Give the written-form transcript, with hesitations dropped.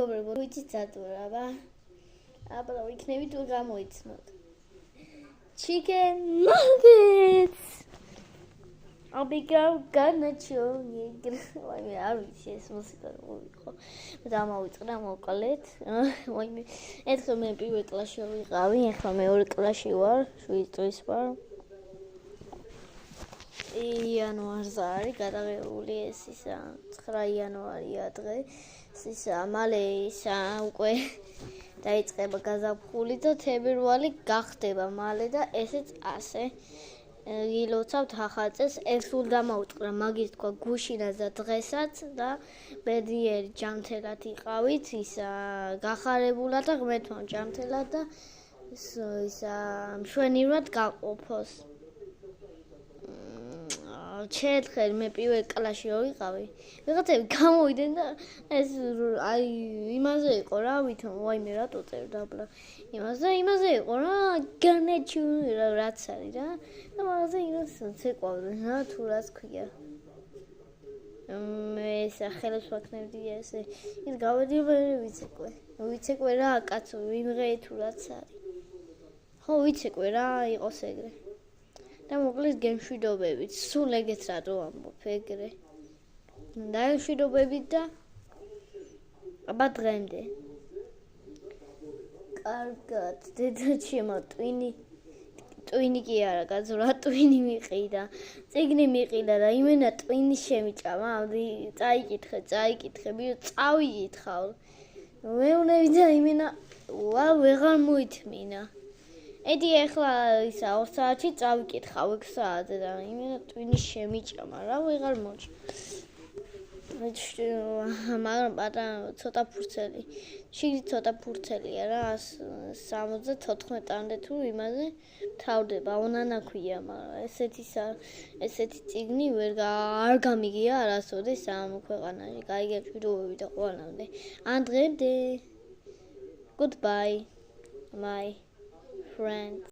მეგობრებო, ვიცი ძადურა, აბა ვიქნები თუ გამოიცნოთ. Chicken nuggets. I'll be gonna show you. ვაიმე, არ ვიცი ეს მუსიკა როგორ იყო. და ამოვიწყდა მოკალეთ. ვაიმე, ერთხელ მე პირველ კლასში ვიყავი, ახლა მეორე კლასში ვარ, 7 წლის ვარ. იანვარს არის გადაღებული ეს ისა 9 იანვარია დღე. ისა მალე ისა უკვე დაიწყება გაზაფხული და თებერვალი გახდება მალე და ესეც ასე. გილოცავთ ახალწელს, ეს სულ დამაუწყდა მაგის თქვა გუშინაც და დღესაც და ბედნიერი ჯამთელად იყავით, ისა გახარებულად და ღმერთმა ჯამთელად და ისა მშვენივრად გაყოფოს. Შეეთხელ მე პირველ კლასში ვიყავი. ვიღაცები გამოვიდნენ და ეს აი იმაზე იყო რა, ვითომ ვაიმე რატო წერდა აბლა. იმაზე იყო რა, განეჩუ რაც არის რა. და მაგაზე იმას ცეკვავდნენ რა, თუ რაც ქვია. მე ეს ხელებს ვაქნებდი ესე. ის გავედი ვერ ვიცეკვე რა, კაცო, ვიმღე თუ რაც არის. ხო, ვიცეკვე რა, იყოს ეგრე. და მოკლედ გემშვიდობებით, სულ ეგეც რატო ამბობ ეგრე. და მშვიდობებით და აბა დღემდე. კარგად, დედაჩემო ტვინი კი არა, კაცო, რა ტვინი მიყიდა. წიგნი მიყიდა და იმენა ტვინი შემიჭამა, წაიკითხე, მიო წავიკითხავ. მეუნები და იმენა ვეღარ მოითმინა. ედი ახლა ისა 2 საათში წავიკითხავ 6 საათზე და იმენა ტვინი შემიჭამა რა ვეღარ მოჭ. მაგრამ პატარა ცოტა ფურცელი. შიგნით ცოტა ფურცელია რა 74-მდე თუ იმაზე თავდება, უნანაქვია, მაგრამ ესეთი წიგნი არ გამიგია არასოდეს ამ ქვეყანაში. კაი გემშვიდობები და ყველამდე. ან დღემდე. Goodbye, my friend.